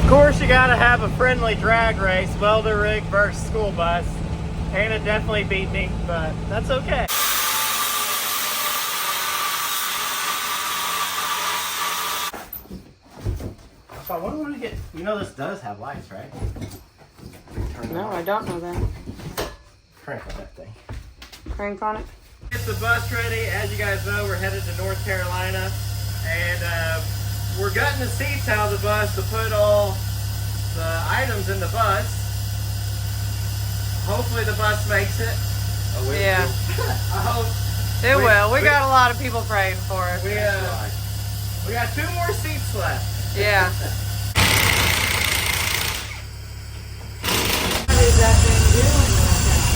course, you gotta have a friendly drag race, welder rig versus school bus. Hannah definitely beat me, but that's okay. So I wonder when we get, you know this does have lights, right? No, I don't know that. Crank on that thing. Crank on it. Get the bus ready. As you guys know, we're headed to North Carolina, and we're gutting the seats out of the bus to put all the items in the bus. Hopefully the bus makes it. Oh, yeah. I hope. It will. We got a lot of people praying for it. We got 2 more seats left. Yeah.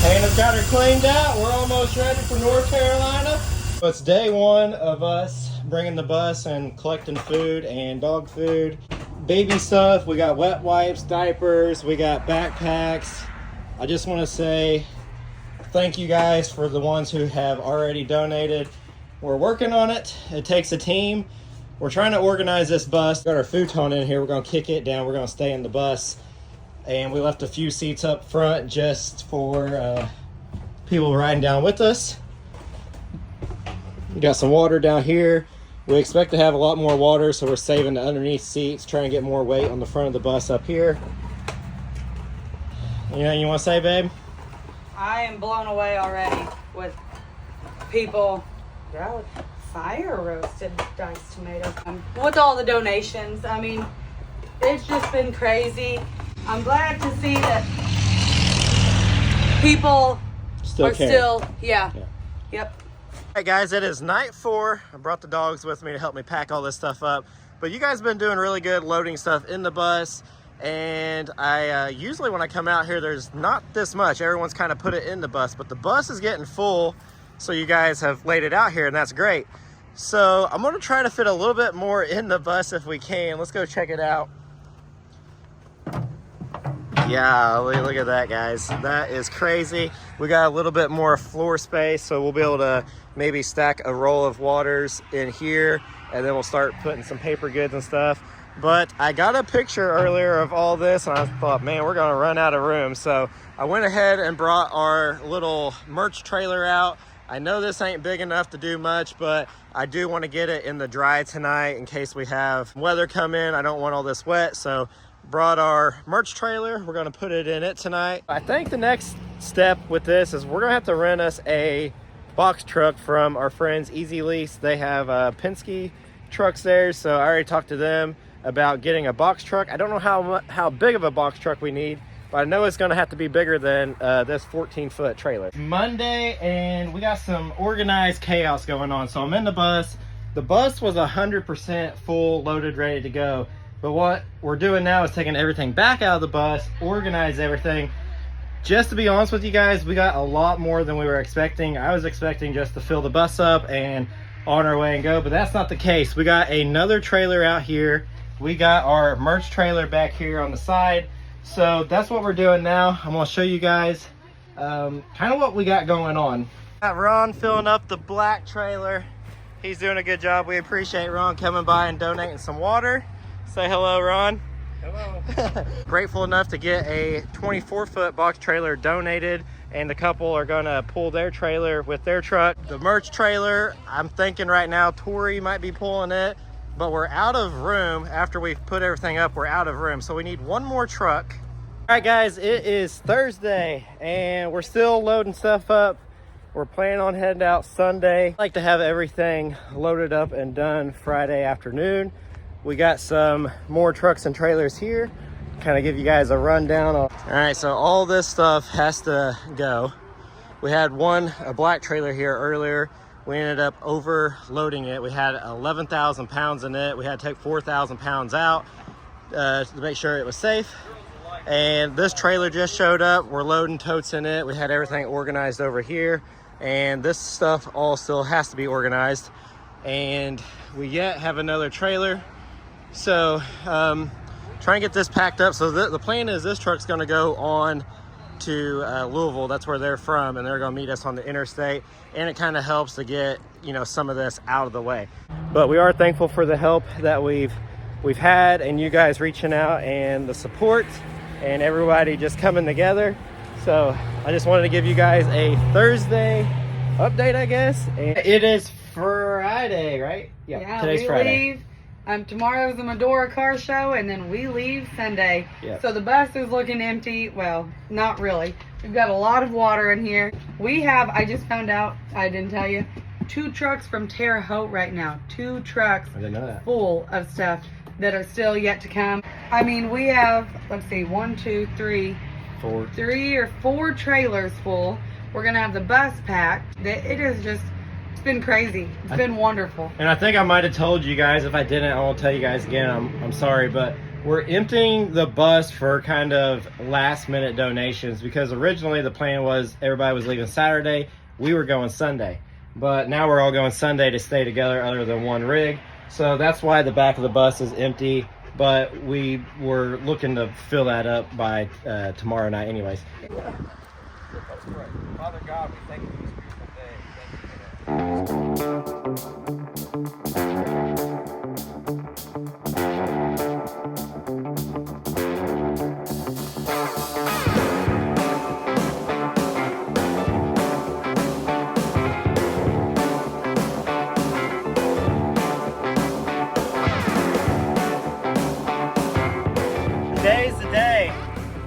Hannah's got her cleaned out. We're almost ready for North Carolina. So it's day 1 of us bringing the bus and collecting food and dog food. Baby stuff. We got wet wipes, diapers. We got backpacks. I just want to say thank you guys for the ones who have already donated. We're working on it. It takes a team. We're trying to organize this bus. Got our futon in here. We're going to kick it down. We're going to stay in the bus. And we left a few seats up front just for people riding down with us. We got some water down here. We expect to have a lot more water, so we're saving the underneath seats, trying to get more weight on the front of the bus up here. Anything you want to say, babe? I am blown away already with people. Fire roasted diced tomatoes. With all the donations, I mean, it's just been crazy. I'm glad to see that people are still, yeah. Yep. All right, guys, it is night 4. I brought the dogs with me to help me pack all this stuff up. But you guys have been doing really good loading stuff in the bus. And I usually when I come out here, there's not this much. Everyone's kind of put it in the bus. But the bus is getting full, so you guys have laid it out here, and that's great. So I'm going to try to fit a little bit more in the bus if we can. Let's go check it out. Yeah, look at that, guys. That is crazy. We got a little bit more floor space, so we'll be able to maybe stack a roll of waters in here, and then we'll start putting some paper goods and stuff. But I got a picture earlier of all this, and I thought, man, we're gonna run out of room. So I went ahead and brought our little merch trailer out. I know this ain't big enough to do much, but I do want to get it in the dry tonight in case we have weather come in. I don't want all this wet, so brought our merch trailer. We're going to put it in it tonight. I think the next step with this is we're going to have to rent us a box truck from our friends Easy Lease. They have Penske trucks there, so I already talked to them about getting a box truck. I don't know how big of a box truck we need, but I know it's going to have to be bigger than this 14-foot trailer. Monday, and we got some organized chaos going on. So I'm in the bus. The bus was 100% full, loaded, ready to go. But what we're doing now is taking everything back out of the bus, organize everything. Just to be honest with you guys, we got a lot more than we were expecting. I was expecting just to fill the bus up and on our way and go, but that's not the case. We got another trailer out here. We got our merch trailer back here on the side. So that's what we're doing now. I'm gonna show you guys kind of what we got going on. Got Ron filling up the black trailer. He's doing a good job. We appreciate Ron coming by and donating some water. Say hello, Ron. Hello. Grateful enough to get a 24-foot box trailer donated, and the couple are gonna pull their trailer with their truck. The merch trailer, I'm thinking right now Tori might be pulling it, but we're out of room. After we've put everything up, we're out of room, so we need one more truck. All right, guys, it is Thursday, and we're still loading stuff up. We're planning on heading out Sunday. I'd like to have everything loaded up and done Friday afternoon. We got some more trucks and trailers here. Kind of give you guys a rundown. All right, so all this stuff has to go. We had a black trailer here earlier. We ended up overloading it. We had 11,000 pounds in it. We had to take 4,000 pounds out to make sure it was safe. And this trailer just showed up. We're loading totes in it. We had everything organized over here. And this stuff all still has to be organized. And we yet have another trailer. So trying to get this packed up. So the plan is this truck's gonna go on to Louisville. That's where they're from, and they're gonna meet us on the interstate. And it kind of helps to get, you know, some of this out of the way. But we are thankful for the help that we've we've had, and you guys reaching out and the support and everybody just coming together. So I just wanted to give you guys a Thursday update, I guess. And it is Friday, right? Yeah, today's we Friday. leave. Tomorrow's the Medora car show, and then we leave Sunday. Yep. So the bus is looking empty. Well, not really. We've got a lot of water in here. We have, I just found out, I didn't tell you, 2 trucks from Terre Haute right now. 2 trucks I didn't know that. full of stuff that are still yet to come. I mean, we have, let's see, 1, 2, 3, 4. 3 or 4 trailers full. We're gonna have the bus packed. It is just, it's been crazy. It's been wonderful. And I think I might have told you guys. If I didn't, I won't tell you guys again. I'm sorry, but we're emptying the bus for kind of last minute donations, because originally the plan was everybody was leaving Saturday. We were going Sunday, but now we're all going Sunday to stay together other than one rig. So that's why the back of the bus is empty, but we were looking to fill that up by tomorrow night anyways. Father God, we thank you for this beautiful day. Thank you for that. Today's the day.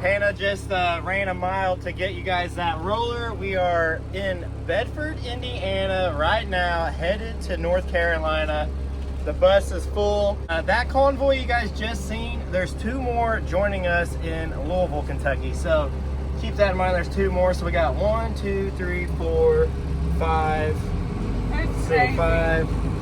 Hannah just ran a mile to get you guys that roller. We are in Bedford, Indiana right now, headed to North Carolina. The bus is full. That convoy you guys just seen, there's 2 more joining us in Louisville, Kentucky. So keep that in mind, there's 2 more. So we got 1, 2, 3, 4, 5,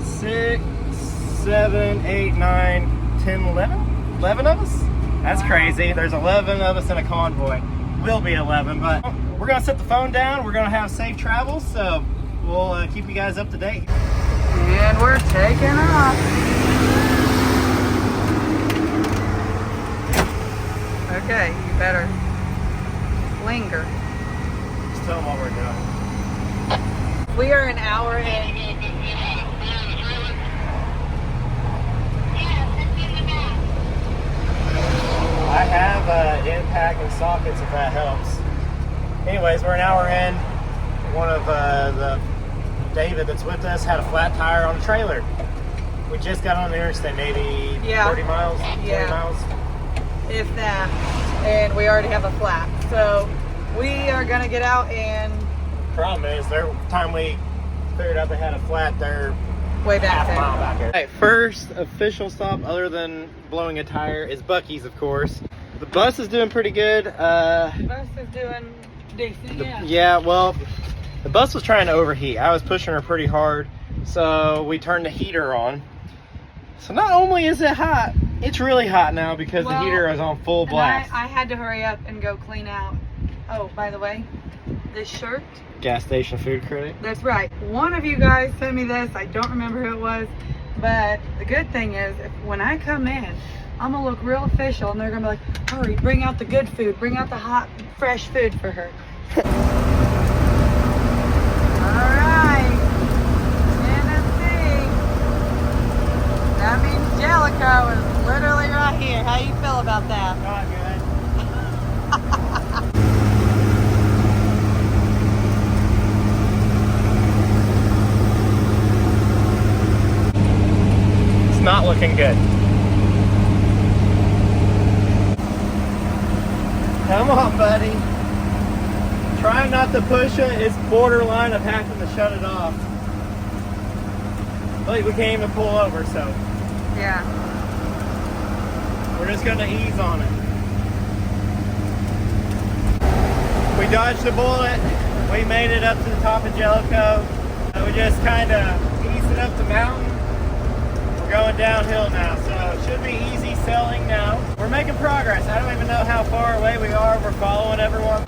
6, 7, 8, 9, 10, 11? 11 of us? That's crazy. There's 11 of us in a convoy. We'll be 11, but we're gonna set the phone down. We're gonna have safe travels, so we'll keep you guys up to date. And we're taking off. Okay, you better linger. Just tell them what we're doing. We are an hour in. I have impact and sockets if that helps. Anyways, we're an hour in. One of David that's with us had a flat tire on the trailer. We just got on the interstate, maybe 30 miles, 20 miles. If that. And we already have a flat. So we are gonna get out and... Problem is, time we figured out they had a flat, they're way back there. Mile back here. Right, first official stop other than blowing a tire is Buc-ee's, of course. The bus is doing pretty good. The bus is doing decent, yeah, well, the bus was trying to overheat. I was pushing her pretty hard, so we turned the heater on. So not only is it hot, it's really hot now because the heater is on full blast. I had to hurry up and go clean out. Oh, by the way, this shirt. Gas station food critic. That's right. One of you guys sent me this. I don't remember who it was, but the good thing is, when I come in, I'm gonna look real official, and they're gonna be like, "Hurry, bring out the good food. Bring out the hot, fresh food for her." All right, Tennessee. That means Jellicoe is literally right here. How you feel about that? Not good. Not looking good. Come on, buddy. Trying not to push it is borderline of having to shut it off. But we can't even pull over, so Yeah. we're just gonna ease on it. We dodged a bullet. We made it up to the top of Jellicoe. We just kind of easing up the mountain. Going downhill now, so it should be easy selling now. We're making progress. I don't even know how far away we are. We're following everyone.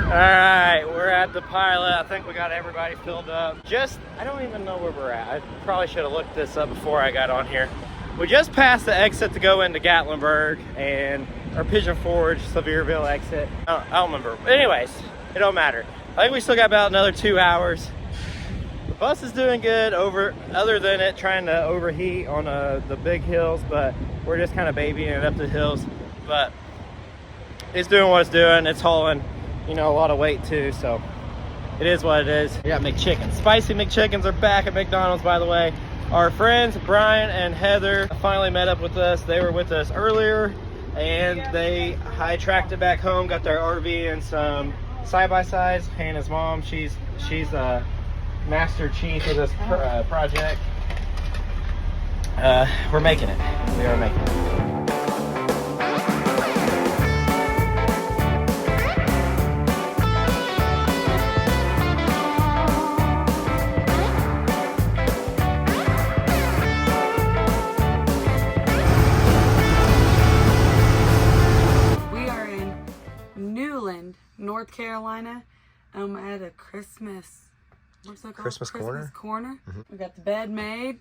All right, we're at the pilot. I think we got everybody filled up. I don't even know where we're at. I probably should have looked this up before I got on here. We just passed the exit to go into Gatlinburg and our Pigeon Forge, Sevierville exit. I don't remember. But anyways, it don't matter. I think we still got about another 2 hours. The bus is doing good other than it trying to overheat on the big hills, but we're just kind of babying it up the hills. But it's doing what it's doing. It's hauling, you know, a lot of weight too, so it is what it is. We got McChickens. Spicy McChickens are back at McDonald's, by the way. Our friends Brian and Heather finally met up with us. They were with us earlier and they high-tracked it back home, got their RV and some side-by-sides. Hannah's mom, she's master chief of this project. We're making it. We are making it. North Carolina, at a Christmas, what's that called? Christmas corner. Mm-hmm. We got the bed made.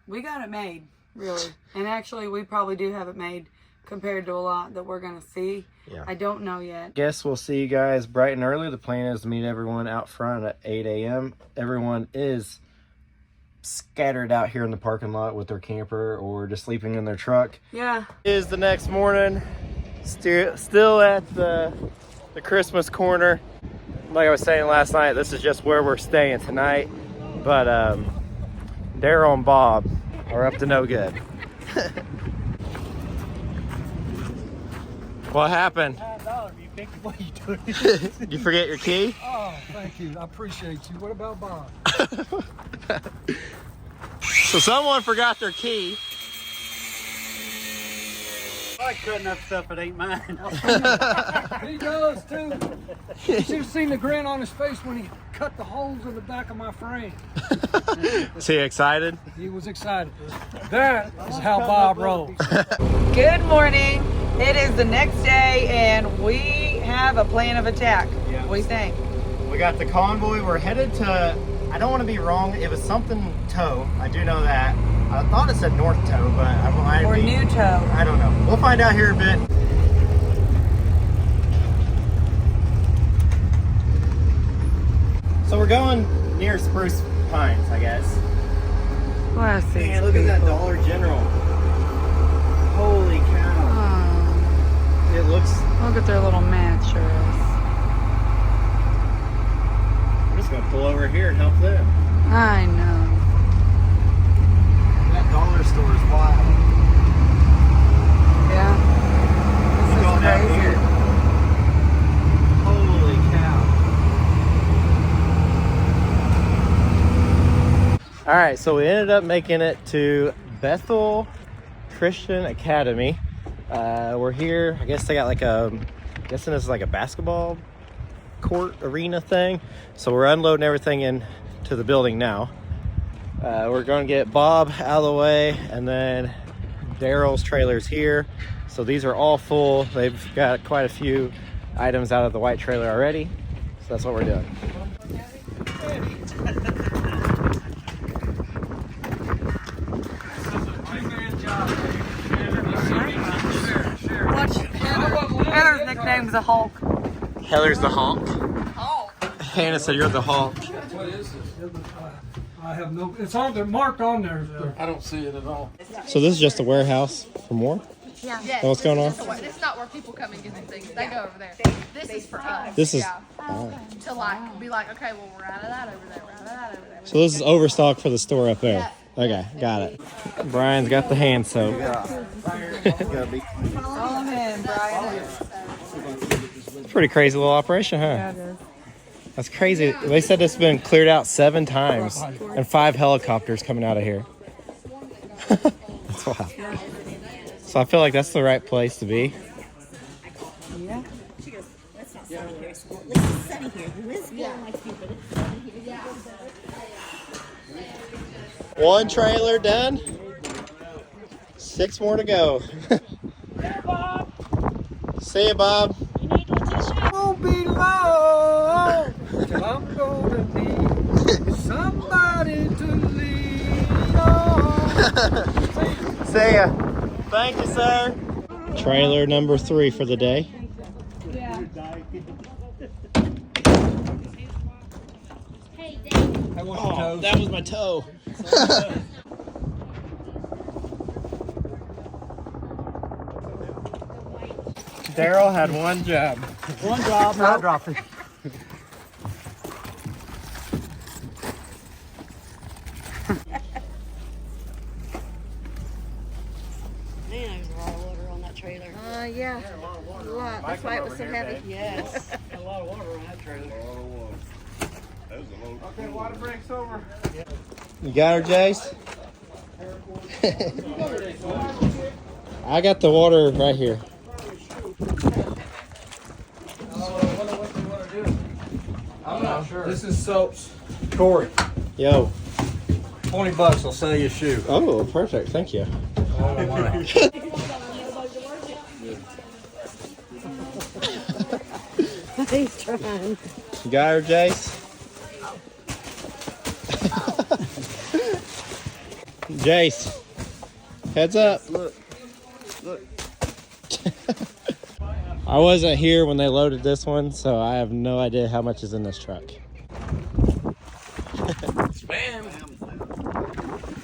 We got it made, really. And actually, we probably do have it made compared to a lot that we're going to see. Yeah. I don't know yet. Guess we'll see you guys bright and early. The plan is to meet everyone out front at 8 a.m. Everyone is scattered out here in the parking lot with their camper or just sleeping in their truck. Yeah. It is the next morning. Still at the Christmas corner. Like I was saying last night, this is just where we're staying tonight. But Daryl and Bob are up to no good. What happened? You picked what you doing? You forget your key? Oh, thank you. I appreciate you. What about Bob? So someone forgot their key. I like cutting up stuff that ain't mine. He does too. You should have seen the grin on his face when he cut the holes in the back of my frame. Is he excited? He was excited. That is how Bob rolls. Good morning. It is the next day and we have a plan of attack. Yeah. What do you think? We got the convoy. We're headed to, I don't want to be wrong, it was something toe. I do know that. I thought it said North Toe, but I might Or New Toe. I don't know. We'll find out here a bit. So we're going near Spruce Pines, I guess. Classic. Man, look at that Dollar General. Holy cow. Oh, It looks... look at their little mattress. I'm just going to pull over here and help them. I know. That dollar store is wild. Yeah. This Look all is that crazy. weird. Holy cow. All right, so we ended up making it to Bethel Christian Academy. We're here. I guess they got like I'm guessing this is like a basketball court arena thing. So we're unloading everything into the building now. We're going to get Bob out of the way, and then Daryl's trailer's here. So these are all full. They've got quite a few items out of the white trailer already. So that's what we're doing. Heather's nickname's the Hulk. Heather's the Hulk. Hannah said you're the Hulk. What is this? I have no. It's on there, marked on there. I don't see it at all. So this is just a warehouse for more? Yeah. Oh, what's going on? It's not where people come and get their things. They go over there. This is for us. This is... Yeah. Oh. To like, be like, okay, well, we're out of that over there. We're out of that over there. So this is overstock for the store up there. Okay, got it. Brian's got the hand soap. Follow him, Brian. Pretty crazy little operation, huh? Yeah, it is. That's crazy. They said it's been cleared out 7 times and 5 helicopters coming out of here. That's wild. So I feel like that's the right place to be. Yeah. She goes, that's not sunny here. So at least it's sunny here. The wind's blowing like you, but it's sunny here. Yeah. 1 trailer done. 6 more to go. See you, Bob. Won't be long till I'm gonna need somebody to lean on. See ya. Thank you, sir. Trailer number 3 for the day. Oh, that was my toe. Daryl had one job. One job, not dropping. Man, there's a lot of water on that trailer. Yeah. That's why it was so heavy. Yes. A lot of water on that trailer. Okay, water breaks over. You got her, Jace? I got the water right here. I'm not sure. This is soaps. Corey, Yo. $20 will sell you a shoe. Oh, perfect. Thank you. He's trying. You got her, Jace? Jace, heads up. Look. I wasn't here when they loaded this one, so I have no idea how much is in this truck. Spam.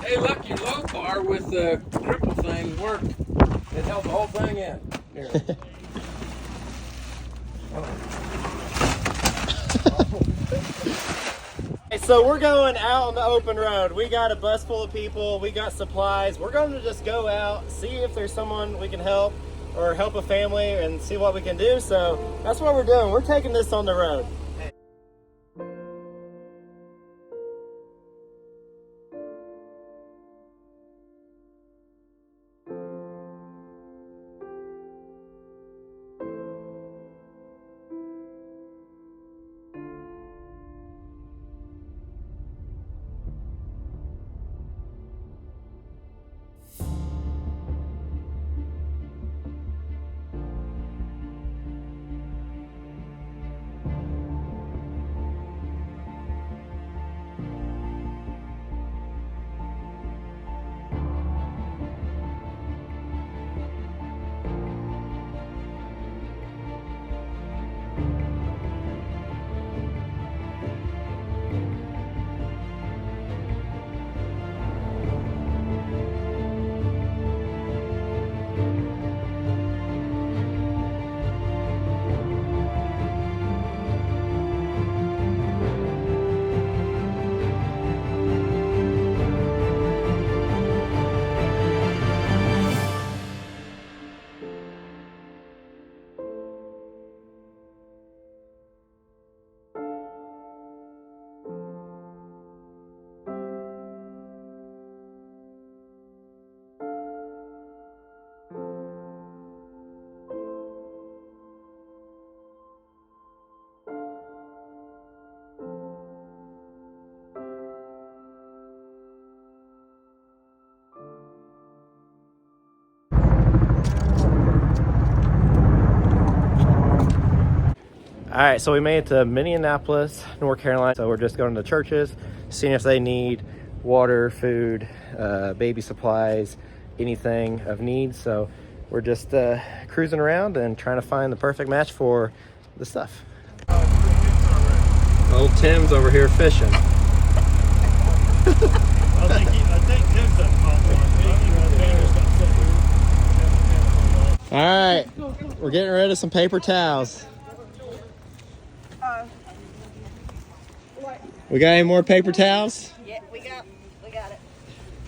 Hey, look, your low bar with the cripple thing worked. It held the whole thing in. Here. Hey, so we're going out on the open road. We got a bus full of people. We got supplies. We're going to just go out, see if there's someone we can help or help a family and see what we can do. So that's what we're doing. We're taking this on the road. All right, so we made it to Minneapolis, North Carolina. So we're just going to churches, seeing if they need water, food, baby supplies, anything of need. So we're just cruising around and trying to find the perfect match for the stuff. Old Tim's over here fishing. I think Tim's done caught one. All right, we're getting rid of some paper towels. We got any more paper towels? Yeah, we got it.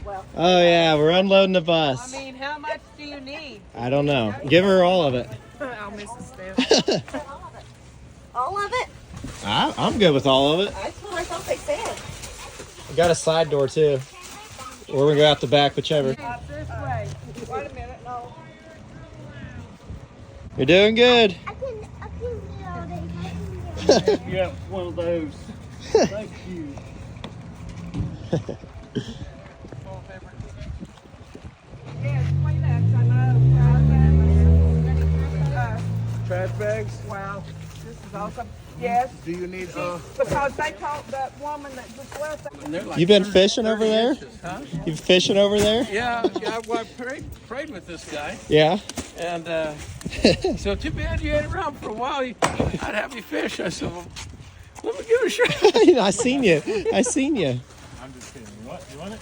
Well. Oh yeah, we're unloading the bus. I mean, how much do you need? I don't know. Give her all of it. I'll miss the step. All of it? I'm good with all of it. That's what I thought they said. We got a side door too. Or we go out the back, whichever. Up this way. Wait a minute, no. You're doing good. Yeah, one of those. Thank you. Yes, Kleenex, I know. Trash bags? Wow. This is welcome. Yes. Do you need Because they told that woman that just left. You been fishing over there? Huh? You fishing over there? Yeah, well, I prayed with this guy, Yeah. and so too bad you ain't around for a while. I'd have you fish. I said, well, let me give it a shot. I seen you. I seen you. I'm just kidding. What? You want it?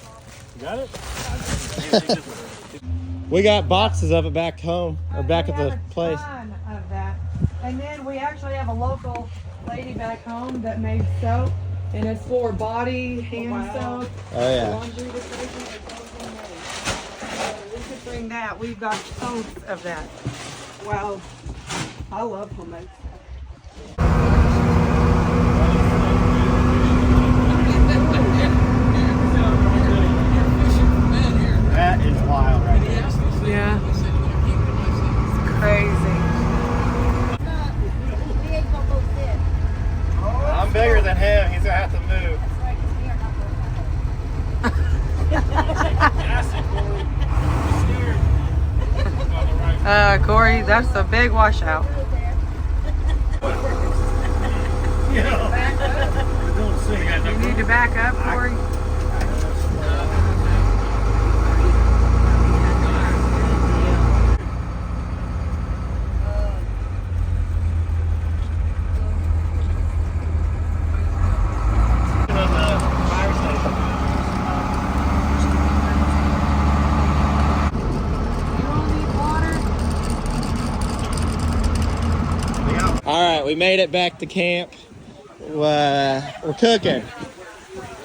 You got it? We got boxes of it back home or back at the place. Ton of that. And then we actually have a local lady back home that made soap, and it's for body, hand soap, Oh yeah. laundry detergent. It's all homemade. So we could bring that. We've got tons of that. Well, I love homemade. That is wild right there. Yeah. Crazy. I'm bigger than him. He's gonna have to move. Corey, that's a big washout. You need to back up, Corey. All right, we made it back to camp. We're cooking.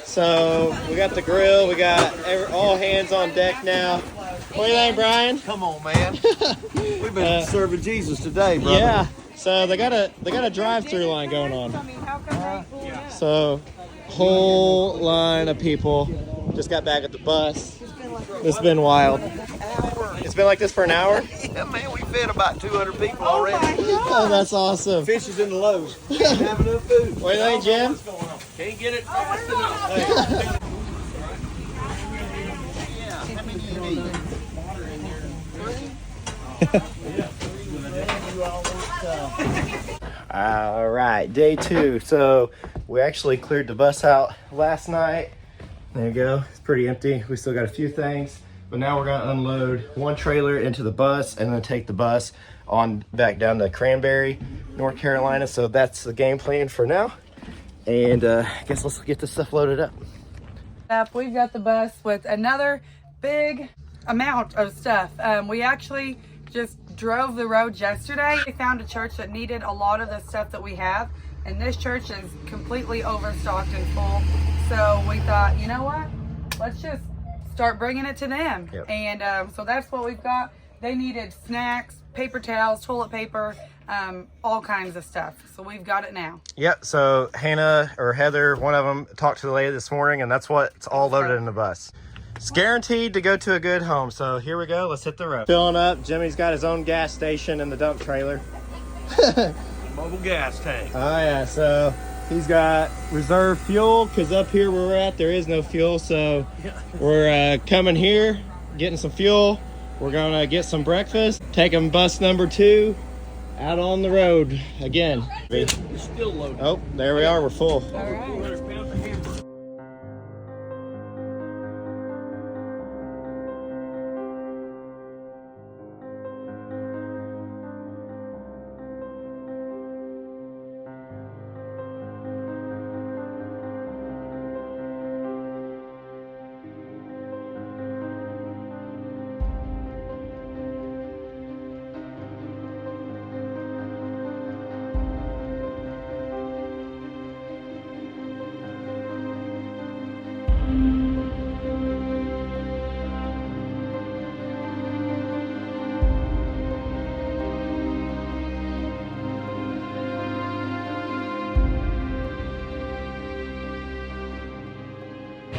So we got the grill. We got all hands on deck now. What do you think, Brian? Come on, man. We've been serving Jesus today, brother. Yeah. So they got a drive-through line going on. So whole line of people just got back at the bus. It's been wild. It's been like this for an hour? Yeah, man, we fed about 200 people already. Oh, that's awesome. Fish is in the lows. Can't have enough food. What do you think, Jim? Can't get it fast enough. All right, day 2. So we actually cleared the bus out last night. There you go. It's pretty empty. We still got a few things, but now we're gonna unload one trailer into the bus and then take the bus on back down to Cranberry, North Carolina. So that's the game plan for now. And I guess let's get this stuff loaded up. We've got the bus with another big amount of stuff. We actually just drove the road yesterday. We found a church that needed a lot of the stuff that we have, and this church is completely overstocked and full. So we thought, you know what? Let's just start bringing it to them. Yep. And so that's what we've got. They needed snacks, paper towels, toilet paper, all kinds of stuff. So we've got it now. Yep, so Hannah or Heather, one of them, talked to the lady this morning, and that's what's all loaded in the bus. It's guaranteed to go to a good home. So here we go, let's hit the road. Filling up, Jimmy's got his own gas station in the dump trailer. Mobile gas tank. Oh yeah, so he's got reserve fuel, because up here where we're at, there is no fuel. So we're coming here, getting some fuel. We're gonna get some breakfast, taking bus number 2 out on the road again. It's still loaded. Oh, there we are, we're full. All right.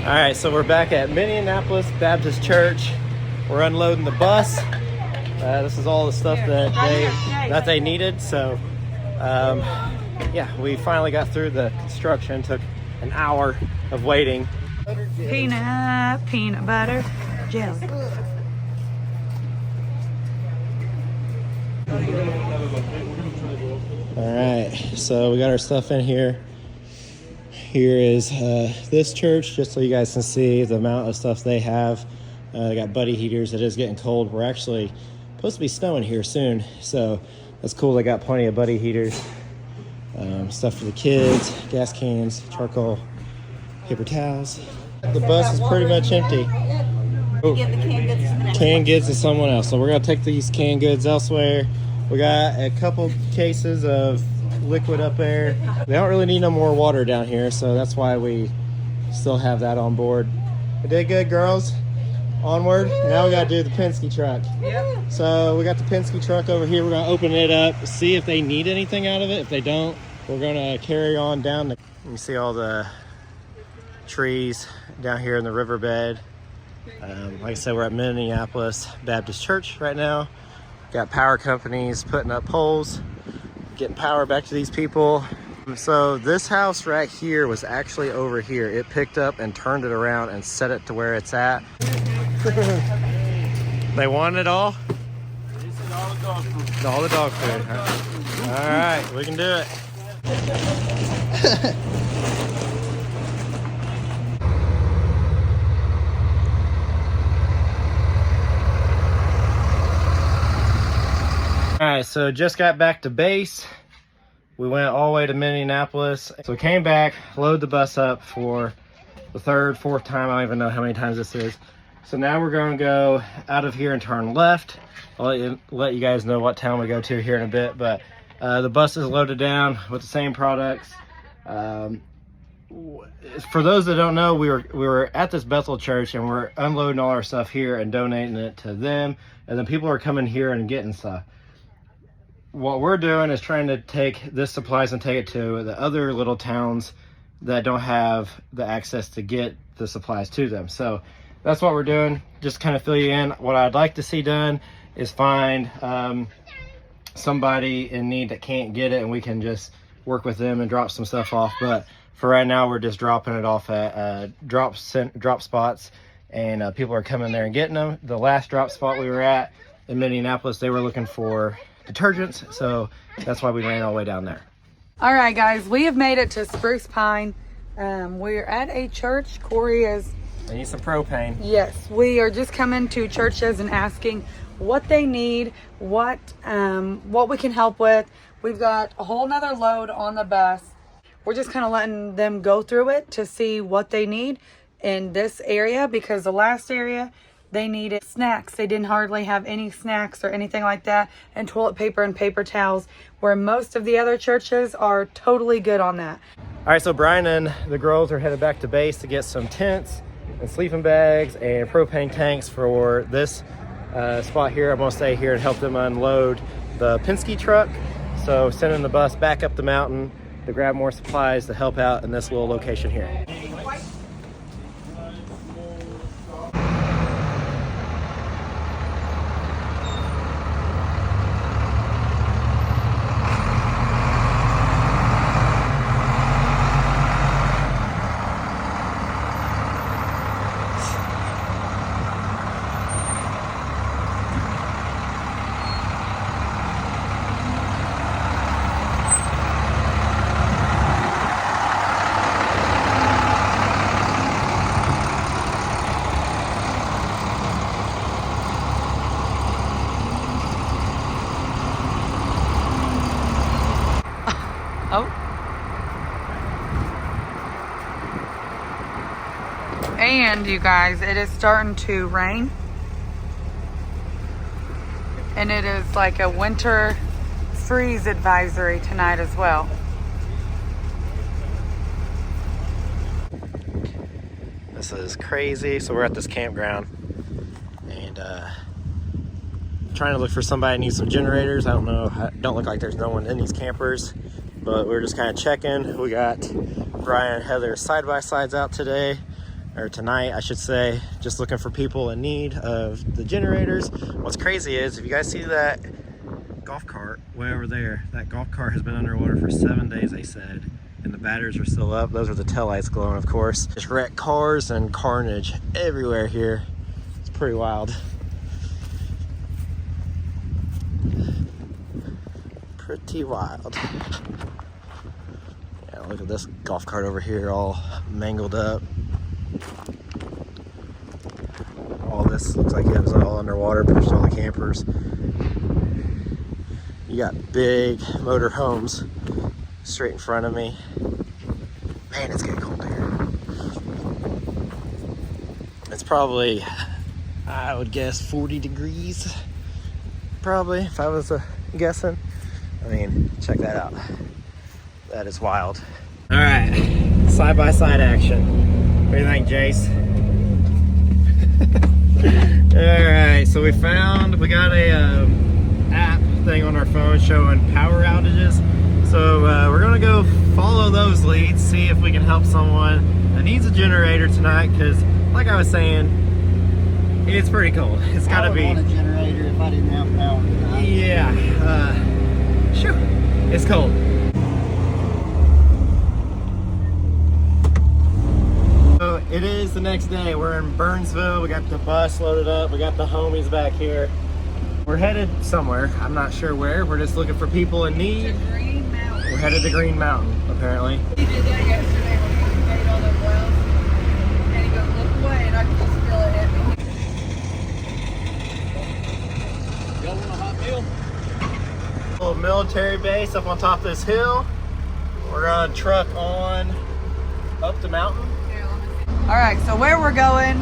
All right, so we're back at Minneapolis Baptist Church. We're unloading the bus. This is all the stuff that they needed. So, yeah, we finally got through the construction. Took an hour of waiting. Peanut butter jelly. All right, right, so we got our stuff in here. Here is this church, just so you guys can see the amount of stuff they have. They got buddy heaters. It is getting cold. We're actually supposed to be snowing here soon, so that's cool. They got plenty of buddy heaters. Stuff for the kids, gas cans, charcoal, paper towels. The bus is pretty much empty. Oh, Give the canned goods to the next canned goods to someone else. So we're gonna take these canned goods elsewhere. We got a couple cases of liquid up there. We don't really need no more water down here, so that's why we still have that on board. We did good, girls. Onward. Now we gotta do the Penske truck. Yep. So we got the Penske truck over here. We're gonna open it up, see if they need anything out of it. If they don't, we're gonna carry on down the... You see all the trees down here in the riverbed. Like I said, we're at Minneapolis Baptist Church right now. Got power companies putting up poles, getting power back to these people. So this house right here was actually over here. It picked up and turned it around and set it to where it's at. They want it all? All the dog food. All right, we can do it. All right, so just got back to base. We went all the way to Minneapolis. So we came back, load the bus up for the third, fourth time. I don't even know how many times this is. So now we're going to go out of here and turn left. I'll let you guys know what town we go to here in a bit. But the bus is loaded down with the same products. For those that don't know, we were at this Bethel church and we're unloading all our stuff here and donating it to them. And then people are coming here and getting stuff. What we're doing is trying to take this supplies and take it to the other little towns that don't have the access to get the supplies to them. So that's what we're doing. Just kind of fill you in. What I'd like to see done is find somebody in need that can't get it, and we can just work with them and drop some stuff off. But for right now, we're just dropping it off at drop spots, and people are coming there and getting them. The last drop spot we were at in Minneapolis, they were looking for detergents, so that's why we ran all the way down there. All right, guys, we have made it to Spruce Pine. We're at a church. Corey is... They need some propane. Yes, we are just coming to churches and asking what they need, what we can help with. We've got a whole nother load on the bus. We're just kind of letting them go through it to see what they need in this area, because the last area, they needed snacks. They didn't hardly have any snacks or anything like that, and toilet paper and paper towels, where most of the other churches are totally good on that. All right, so Brian and the girls are headed back to base to get some tents and sleeping bags and propane tanks for this spot here. I'm gonna stay here and help them unload the Penske truck. So sending the bus back up the mountain to grab more supplies to help out in this little location here. Oh. And you guys, it is starting to rain. And it is like a winter freeze advisory tonight as well. This is crazy. So we're at this campground and trying to look for somebody who needs some generators. I don't know. Don't look like there's no one in these campers, but we're just kind of checking. We got Brian and Heather side-by-sides out today, or tonight I should say, just looking for people in need of the generators. What's crazy is, if you guys see that golf cart way over there, that golf cart has been underwater for 7 days, they said, and the batteries are still up. Those are the taillights glowing, of course. Just wrecked cars and carnage everywhere here. It's pretty wild. pretty wild. Yeah, look at this golf cart over here all mangled up. All this looks like it was all underwater, pushed all the campers. You got big motor homes straight in front of me. Man, it's getting cold here. It's probably, I would guess, 40 degrees. Probably, if I was guessing. I mean, check that out. That is wild. All right, side-by-side action. What do you think, Jace? All right, so we got a app thing on our phone showing power outages. So we're gonna go follow those leads, see if we can help someone that needs a generator tonight, because like I was saying, it's pretty cold. It's gotta be. I would want a generator if I didn't have power tonight. Yeah, shoot, it's cold. So it is the next day. We're in Burnsville. We got the bus loaded up. We got the homies back here. We're headed somewhere. I'm not sure where. We're just looking for people in need. Green Mountain. We're headed to Green Mountain, apparently. He did that yesterday when he made all them wells. And he goes, look away, and I can just feel it hit me. Y'all want a hot meal? Little military base up on top of this hill. We're gonna truck on up the mountain. All right, so where we're going,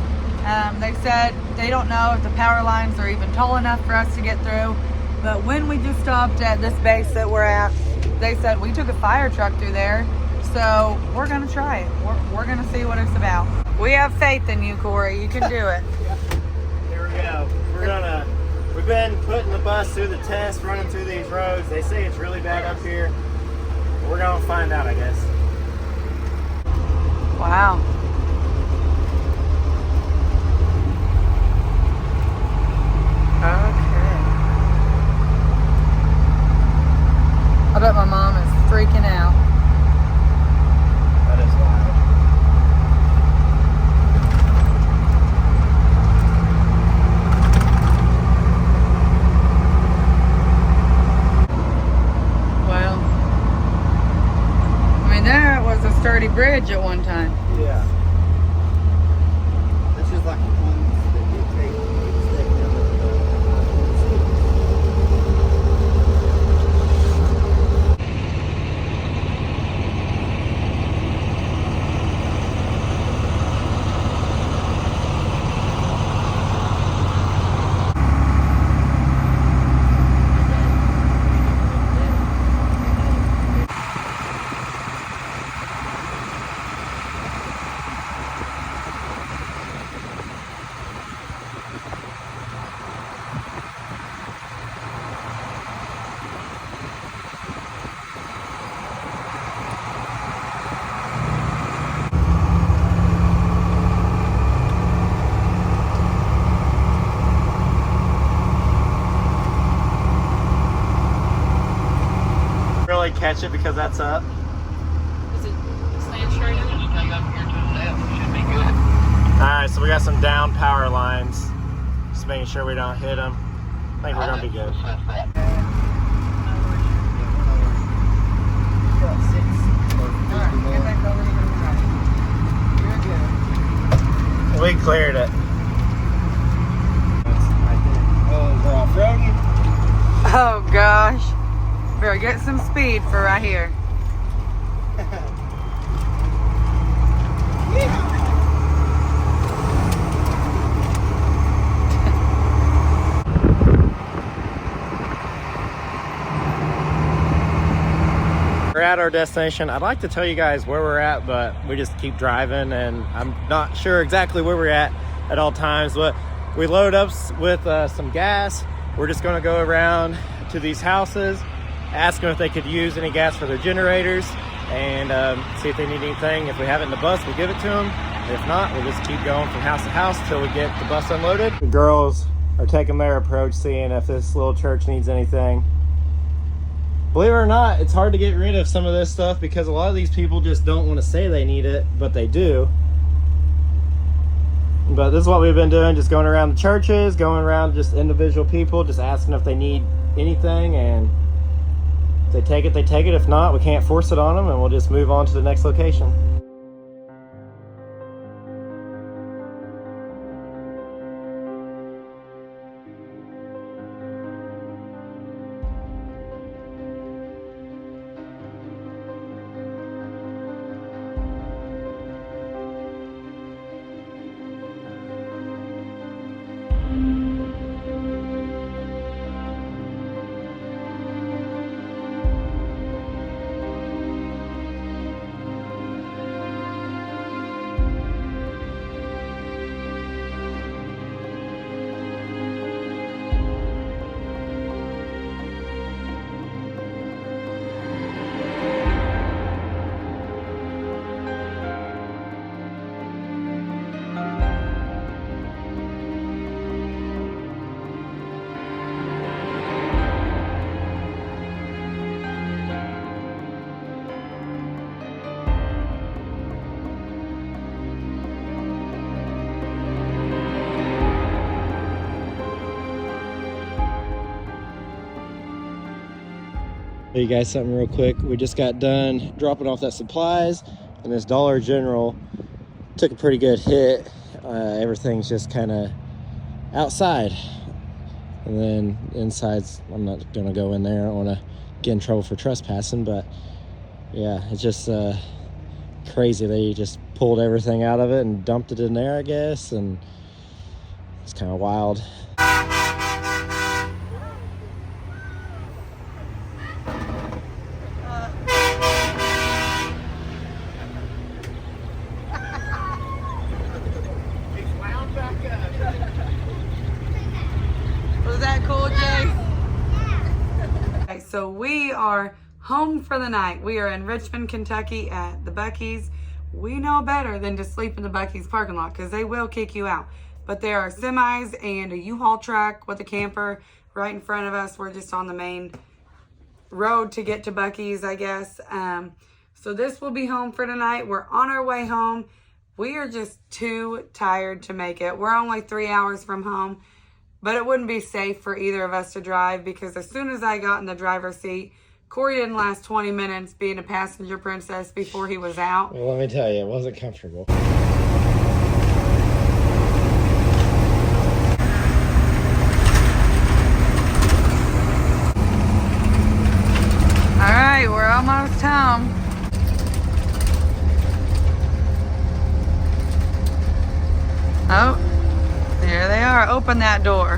they said they don't know if the power lines are even tall enough for us to get through. But when we just stopped at this base that we're at, they said we took a fire truck through there. So we're gonna try it. We're gonna see what it's about. We have faith in you, Corey. You can do it. Here we go. We've been putting the bus through the test, running through these roads. They say it's really bad up here. We're gonna find out, I guess. Wow. Okay. I bet my mom is freaking out. That is wild. Well, I mean, there was a sturdy bridge at one time. Yeah. That's just like the ones that you take and stick down the Really catch it because that's up. Is it slant straight in? Alright, so we got some down power lines. Just making sure we don't hit them. I think we're gonna be good. We cleared it. Oh, we're off-roading. Oh gosh. Better get some speed for right here. We're at our destination. I'd like to tell you guys where we're at, but we just keep driving and I'm not sure exactly where we're at all times, but we load up with some gas. We're just gonna go around to these houses, ask them if they could use any gas for their generators, and see if they need anything. If we have it in the bus, we'll give it to them. If not, we'll just keep going from house to house till we get the bus unloaded. The girls are taking their approach, seeing if this little church needs anything. Believe it or not, it's hard to get rid of some of this stuff because a lot of these people just don't want to say they need it, but they do. But this is what we've been doing, just going around the churches, going around just individual people, just asking if they need anything, and If they take it, they take it. If not, we can't force it on them, and we'll just move on to the next location. Show you guys something real quick. We just got done dropping off that supplies, and this Dollar General took a pretty good hit. Everything's just kind of outside, and then inside's, I'm not gonna go in there. I don't want to get in trouble for trespassing, but yeah, it's just crazy. They just pulled everything out of it and dumped it in there, I guess, and it's kind of wild. Was that cool, Jay? Okay, so we are home for the night. We are in Richmond, Kentucky at the Buc-ee's. We know better than to sleep in the Buc-ee's parking lot because they will kick you out. But there are semis and a U-Haul truck with a camper right in front of us. We're just on the main road to get to Buc-ee's, I guess. So this will be home for tonight. We're on our way home. We are just too tired to make it. We're only 3 hours from home. But it wouldn't be safe for either of us to drive because as soon as I got in the driver's seat, Corey didn't last 20 minutes being a passenger princess before he was out. Well, let me tell you, it wasn't comfortable. All right, we're almost home. Oh, there they are. Open that door.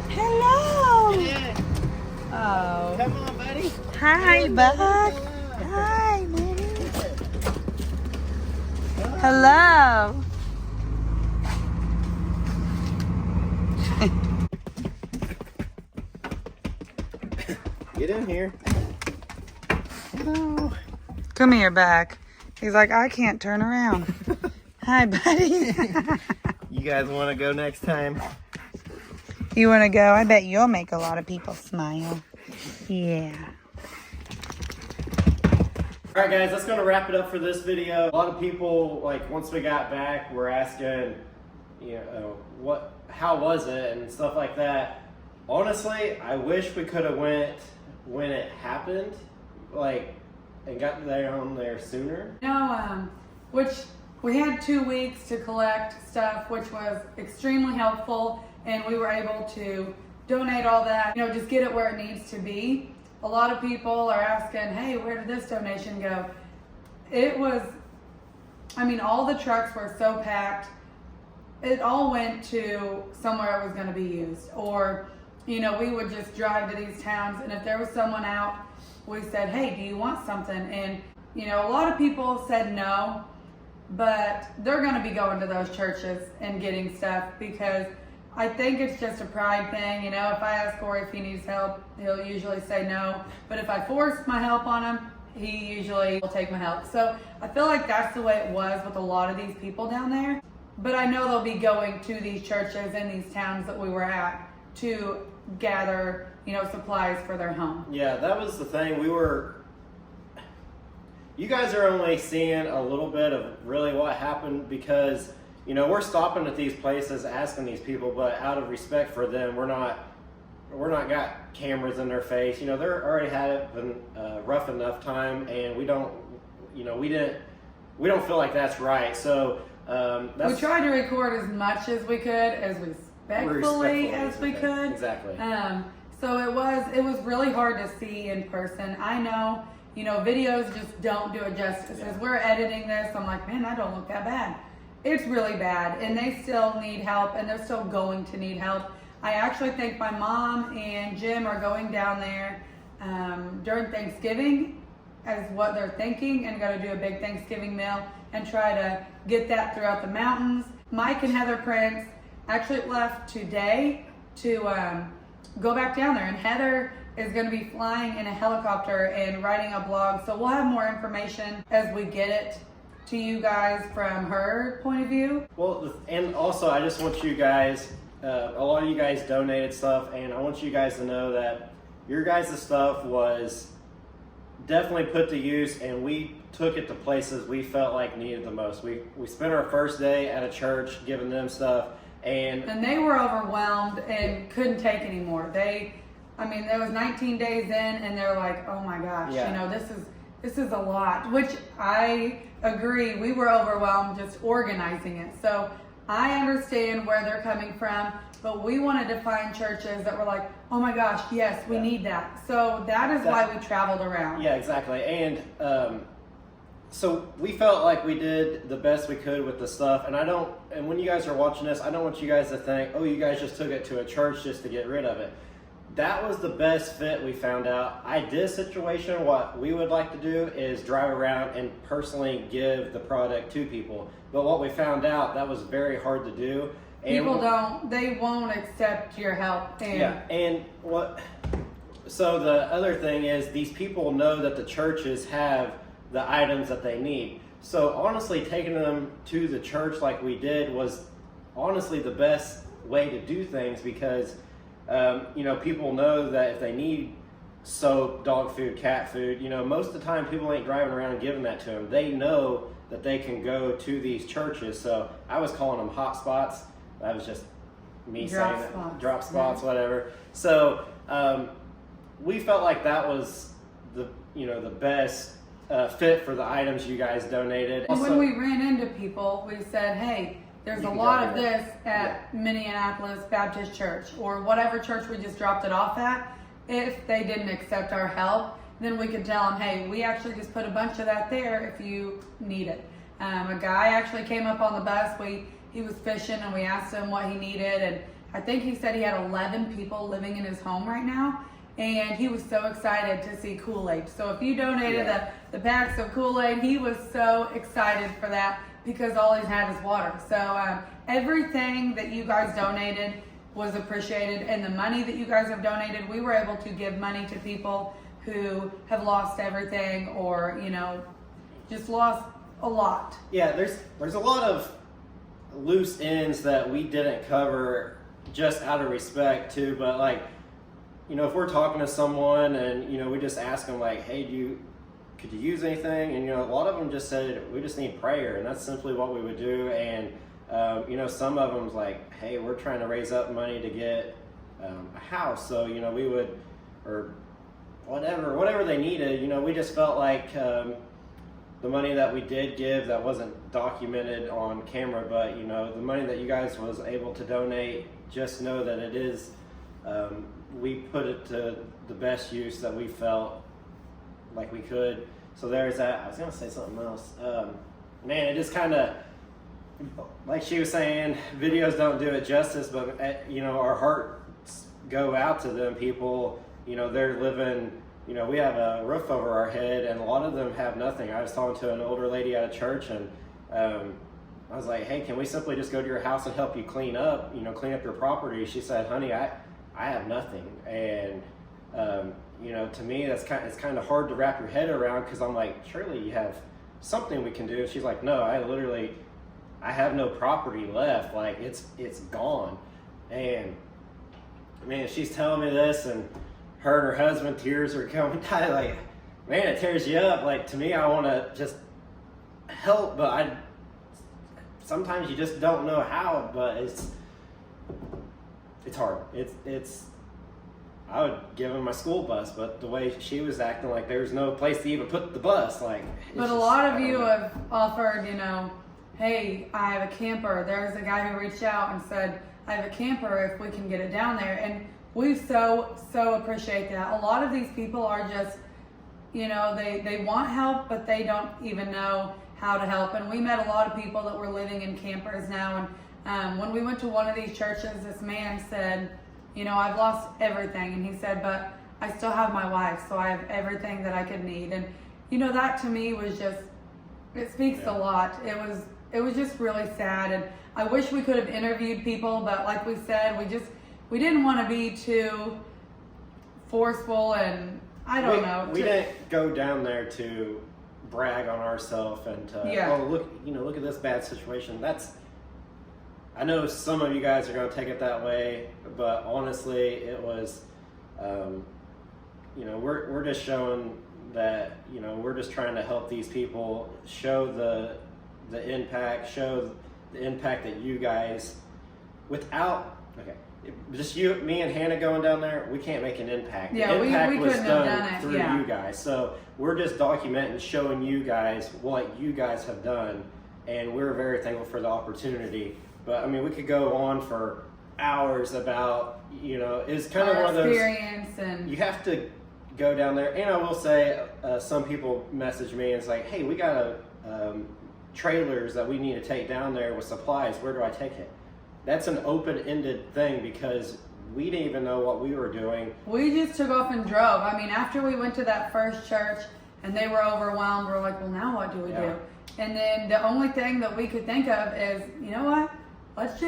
Hello. Oh. Come on, buddy. Hi, Buck. Hi, baby. Hello. Get in here. Hello. Come here, Buck. He's like, I can't turn around. Hi, buddy. You guys want to go next time? You want to go? I bet you'll make a lot of people smile. Yeah. All right, guys, that's going to wrap it up for this video. A lot of people, like, once we got back, were asking, you know, how was it and stuff like that. Honestly, I wish we could have went when it happened, like, and got there home there sooner. You know, which we had 2 weeks to collect stuff, which was extremely helpful, and we were able to donate all that, you know, just get it where it needs to be. A lot of people are asking, hey, where did this donation go? It was, I mean, all the trucks were so packed. It all went to somewhere it was going to be used. Or, you know, we would just drive to these towns, and if there was someone out, we said, hey, do you want something? And, you know, a lot of people said no, but they're going to be going to those churches and getting stuff because I think it's just a pride thing. You know, if I ask Corey if he needs help, he'll usually say no. But if I force my help on him, he usually will take my help. So I feel like that's the way it was with a lot of these people down there. But I know they'll be going to these churches in these towns that we were at to gather, you know, supplies for their home. Yeah, that was the thing. You guys are only seeing a little bit of really what happened because we're stopping at these places, asking these people, but out of respect for them, we're not got cameras in their face. They're already had it been rough enough time, and we don't feel like that's right. So we tried to record as much as we could, as respectfully as we could. Exactly. So it was really hard to see in person. I know, videos just don't do it justice. As we're editing this, I'm like, man, I don't look that bad. It's really bad, and they still need help, and they're still going to need help. I actually think my mom and Jim are going down there during Thanksgiving as what they're thinking, and going to do a big Thanksgiving meal and try to get that throughout the mountains. Mike and Heather Prince actually left today to go back down there, and Heather is going to be flying in a helicopter and writing a blog, so we'll have more information as we get it to you guys from her point of view. Well, and also I just want you guys, a lot of you guys donated stuff, and I want you guys to know that your guys' stuff was definitely put to use, and we took it to places we felt like needed the most. We spent our first day at a church giving them stuff, and they were overwhelmed and couldn't take anymore. There was 19 days in, and they're like, oh my gosh, this is a lot, which I agree. We were overwhelmed just organizing it. So I understand where they're coming from, but we wanted to find churches that were like, oh my gosh, yes, we need that. So that is why we traveled around. Yeah, exactly. And so we felt like we did the best we could with the stuff. And when you guys are watching this, I don't want you guys to think, oh, you guys just took it to a church just to get rid of it. That was the best fit we found out. Ideal situation, what we would like to do is drive around and personally give the product to people. But what we found out, that was very hard to do. And they won't accept your help. So the other thing is, these people know that the churches have the items that they need. So honestly, taking them to the church like we did was honestly the best way to do things, because people know that if they need soap, dog food, cat food, most of the time people ain't driving around and giving that to them. They know that they can go to these churches. So I was calling them hot spots. That was just me saying it. Drop spots, whatever. So we felt like that was the best fit for the items you guys donated. And when we ran into people, we said, hey, there's a lot of this at Minneapolis Baptist Church, or whatever church we just dropped it off at. If they didn't accept our help, then we could tell them, hey, we actually just put a bunch of that there if you need it. A guy actually came up on the bus. He was fishing, and we asked him what he needed, and I think he said he had 11 people living in his home right now, and he was so excited to see Kool-Aid. So if you donated the packs of Kool-Aid, he was so excited for that, because all he's had is water. So everything that you guys donated was appreciated, and the money that you guys have donated, we were able to give money to people who have lost everything, or just lost a lot. Yeah, there's a lot of loose ends that we didn't cover just out of respect too, but if we're talking to someone and we just ask them like, hey, could you use anything? And a lot of them just said, we just need prayer, and that's simply what we would do. And some of them's like, hey, we're trying to raise up money to get a house, so we would, or whatever they needed. We just felt like the money that we did give, that wasn't documented on camera, but the money that you guys was able to donate, just know that it is, we put it to the best use that we felt like we could. So there's that. I was gonna say something else. Man, it just kind of, like she was saying, videos don't do it justice, but our hearts go out to them people. They're living, we have a roof over our head, and a lot of them have nothing. I was talking to an older lady at a church, and I was like, hey, can we simply just go to your house and help you clean up your property? She said, honey, I have nothing. And to me, it's kind of hard to wrap your head around, because I'm like, surely you have something we can do. And she's like, no, I have no property left. Like, it's gone. And man, she's telling me this, and her and her husband, tears are coming down. Like, man, it tears you up. Like, to me, I want to just help, but sometimes you just don't know how, but it's hard. It's I would give him my school bus, but the way she was acting, like there's no place to even put the bus, like. But a lot of you have offered, you know, hey, I have a camper. There's a guy who reached out and said, I have a camper if we can get it down there. And we so appreciate that. A lot of these people are just, you know, they want help, but they don't even know how to help. And we met a lot of people that were living in campers now. And when we went to one of these churches, this man said, you know, I've lost everything. And he said, but I still have my wife, so I have everything that I could need. And, you know, that to me was just, it speaks a lot. It was just really sad. And I wish we could have interviewed people, but like we said, we didn't want to be too forceful, and I don't know. We didn't go down there to brag on ourselves and to, oh, look at this bad situation. I know some of you guys are going to take it that way, but honestly, it was, you know, we're just showing that, you know, we're just trying to help these people, show the impact that you guys, just me and Hannah going down there, we can't make an impact. Yeah, the impact we was couldn't have done done it, through you guys. So we're just documenting, showing you guys what you guys have done, and we're very thankful for the opportunity. But I mean, we could go on for hours about, you know, it's kind of one of those experience, and you have to go down there. And I will say, some people message me and it's like, hey, we got trailers that we need to take down there with supplies. Where do I take it? That's an open-ended thing because we didn't even know what we were doing. We just took off and drove. I mean, after we went to that first church and they were overwhelmed, we're like, well, now what do we do? And then the only thing that we could think of is, you know what? Let's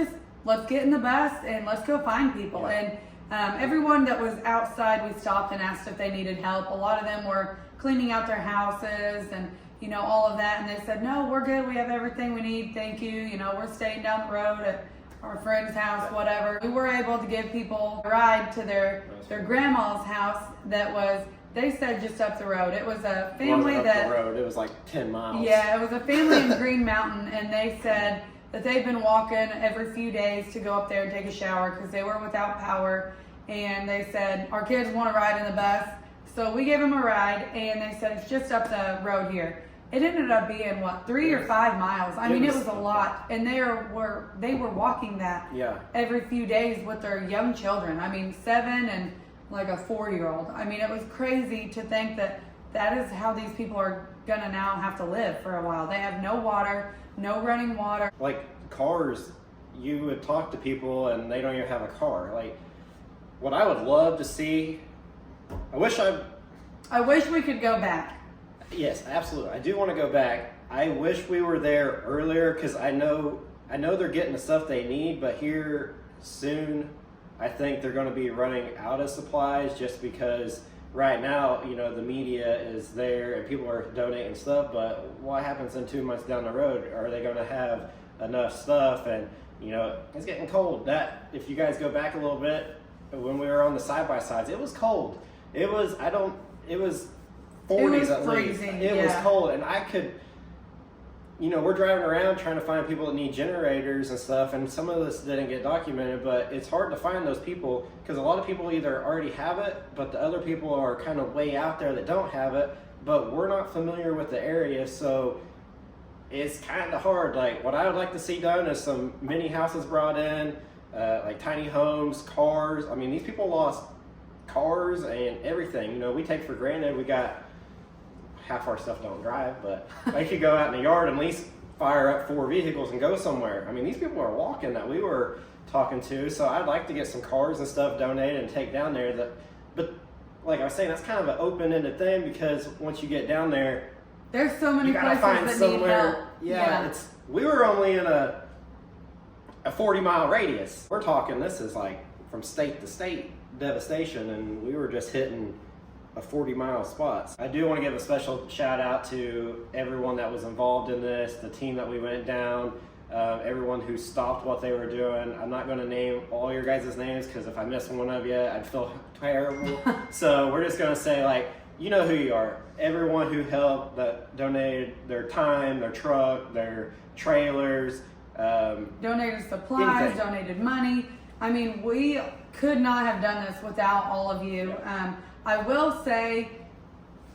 get in the bus and let's go find people. And everyone that was outside, we stopped and asked if they needed help. A lot of them were cleaning out their houses and, you know, all of that. And they said, no, we're good. We have everything we need. Thank you. You know, we're staying down the road at our friend's house, whatever. We were able to give people a ride to their grandma's house that was, they said, just up the road. It was a family It was like 10 miles. Yeah, it was a family in Green Mountain, and they said that they've been walking every few days to go up there and take a shower because they were without power. And they said, our kids want to ride in the bus. So we gave them a ride, and they said, it's just up the road here. It ended up being, 3 or 5 miles? I mean, it was a lot. And they were walking that every few days with their young children. I mean, 7 and like a 4-year-old. I mean, it was crazy to think that is how these people are going to now have to live for a while. They have no water, no running water. Like cars, you would talk to people and they don't even have a car. Like, what I would love to see, I wish we could go back. Yes, absolutely. I do want to go back. I wish we were there earlier because I know they're getting the stuff they need, but here soon, I think they're going to be running out of supplies just because right now, you know, the media is there and people are donating stuff, but what happens in 2 months down the road? Are they going to have enough stuff? And, you know, it's getting cold. If you guys go back a little bit, when we were on the side-by-sides, it was cold. It was 40s at least. It was cold, and I could, you know, we're driving around trying to find people that need generators and stuff, and some of this didn't get documented, but it's hard to find those people because a lot of people either already have it, but the other people are kind of way out there that don't have it, but we're not familiar with the area, so it's kind of hard. Like, what I would like to see done is some mini houses brought in, like tiny homes, cars. I mean, these people lost cars and everything. You know, we take for granted we got half our stuff don't drive, but they could go out in the yard and at least fire up 4 vehicles and go somewhere. I mean, these people are walking that we were talking to, so I'd like to get some cars and stuff donated and take down there. But like I was saying, that's kind of an open-ended thing because once you get down there, there's so many places that need help. Yeah, we were only in a 40-mile radius. We're talking, this is like from state to state devastation, and we were just hitting a 40-mile spots. I do want to give a special shout out to everyone that was involved in this, the team that we went down, everyone who stopped what they were doing. I'm not going to name all your guys' names because if I miss one of you, I'd feel terrible. So we're just going to say, like, you know who you are. Everyone who helped, that donated their time, their truck, their trailers, donated supplies, anything. donated money. I mean, we could not have done this without all of you. I will say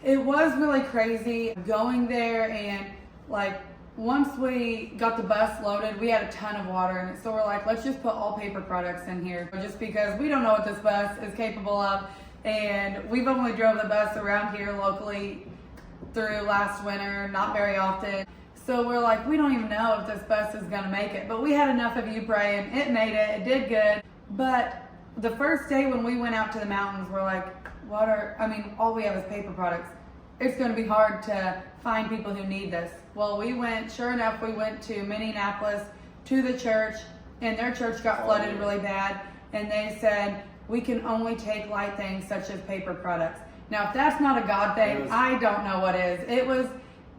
it was really crazy going there, and like once we got the bus loaded, we had a ton of water in it. So we're like, let's just put all paper products in here just because we don't know what this bus is capable of. And we've only drove the bus around here locally through last winter, not very often. So we're like, we don't even know if this bus is gonna make it. But we had enough of you praying. It made it, it did good. But the first day when we went out to the mountains, we're like, all we have is paper products. It's gonna be hard to find people who need this. Well, sure enough, we went to Minneapolis to the church, and their church got flooded really bad. And they said, we can only take light things such as paper products. Now, if that's not a God thing, I don't know what is. It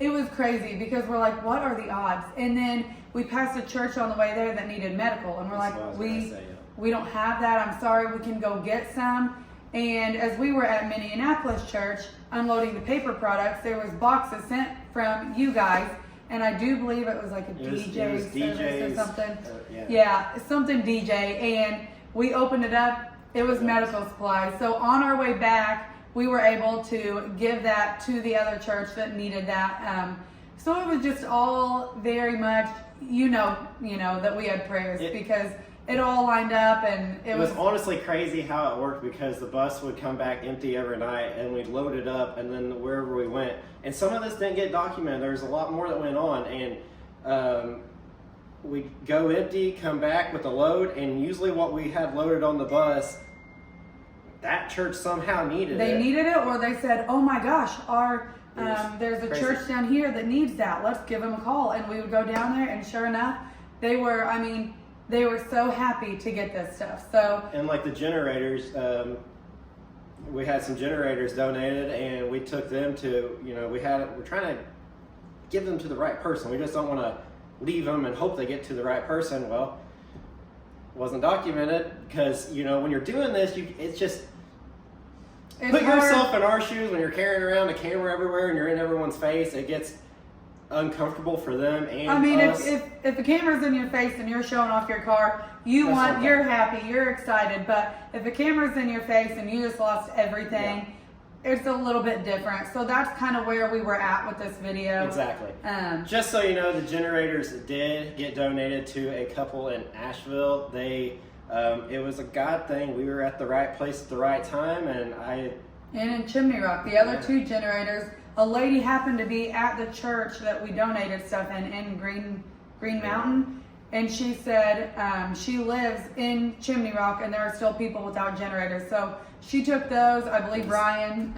was crazy because we're like, what are the odds? And then we passed a church on the way there that needed medical, and we're like, we don't have that. I'm sorry, we can go get some. And as we were at Minneapolis church unloading the paper products, there was boxes sent from you guys, and I do believe it was like a DJ service or something. Yeah, something DJ, and we opened it up. It was medical supplies. So on our way back, we were able to give that to the other church that needed that. So it was just all very much, you know that we had prayers because it all lined up, and it was honestly crazy how it worked because the bus would come back empty every night, and we'd load it up, and then wherever we went, and some of this didn't get documented. There's a lot more that went on, and we'd go empty, come back with a load, and usually what we had loaded on the bus, that church somehow needed it. They needed it, or they said, oh my gosh, there's a church down here that needs that. Let's give them a call. And we would go down there, and sure enough, they were so happy to get this stuff. So, and like the generators, we had some generators donated, and we took them to, we're trying to give them to the right person. We just don't want to leave them and hope they get to the right person. Well, it wasn't documented because, when you're doing this, put yourself in our shoes when you're carrying around a camera everywhere and you're in everyone's face. It gets uncomfortable for them and us. If the camera's in your face and you're showing off your car, you're happy, you're excited. But if the camera's in your face and you just lost everything, it's a little bit different. So that's kind of where we were at with this video. Exactly. Just so you know, the generators did get donated to a couple in Asheville. It was a God thing. We were at the right place at the right time, and in Chimney Rock, the other two generators, a lady happened to be at the church that we donated stuff in Green Mountain, and she said she lives in Chimney Rock, and there are still people without generators. So she took those. I believe Ryan,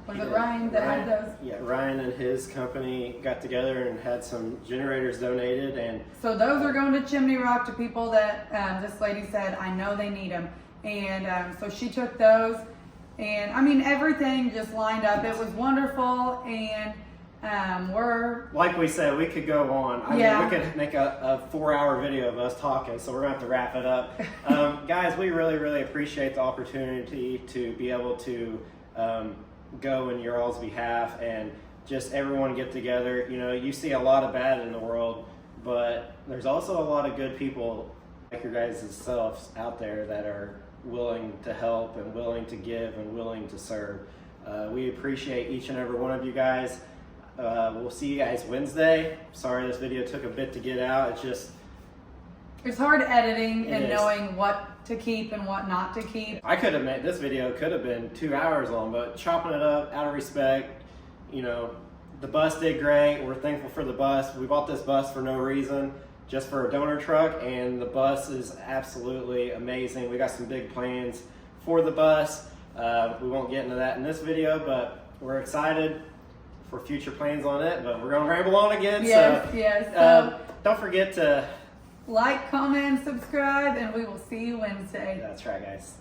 Ryan that had those? Yeah, Ryan and his company got together and had some generators donated, and so those are going to Chimney Rock to people that this lady said, I know they need them, and so she took those. And everything just lined up. It was wonderful, and like we said, we could go on. We could make a 4-hour video of us talking, so we're gonna have to wrap it up. Guys, we really, really appreciate the opportunity to be able to go in your all's behalf and just everyone get together. You see a lot of bad in the world, but there's also a lot of good people like your guys' selves out there that are willing to help and willing to give and willing to serve. We appreciate each and every one of you guys. We'll see you guys Wednesday. Sorry this video took a bit to get out. It's hard editing and knowing what to keep and what not to keep. This video could have been 2 hours long, but chopping it up out of respect, the bus did great. We're thankful for the bus. We bought this bus for no reason, just for a donor truck, and the bus is absolutely amazing. We got some big plans for the bus. We won't get into that in this video, but we're excited for future plans on it, but we're gonna ramble on again. Yes. Don't forget to like, comment, subscribe, and we will see you Wednesday. That's right, guys.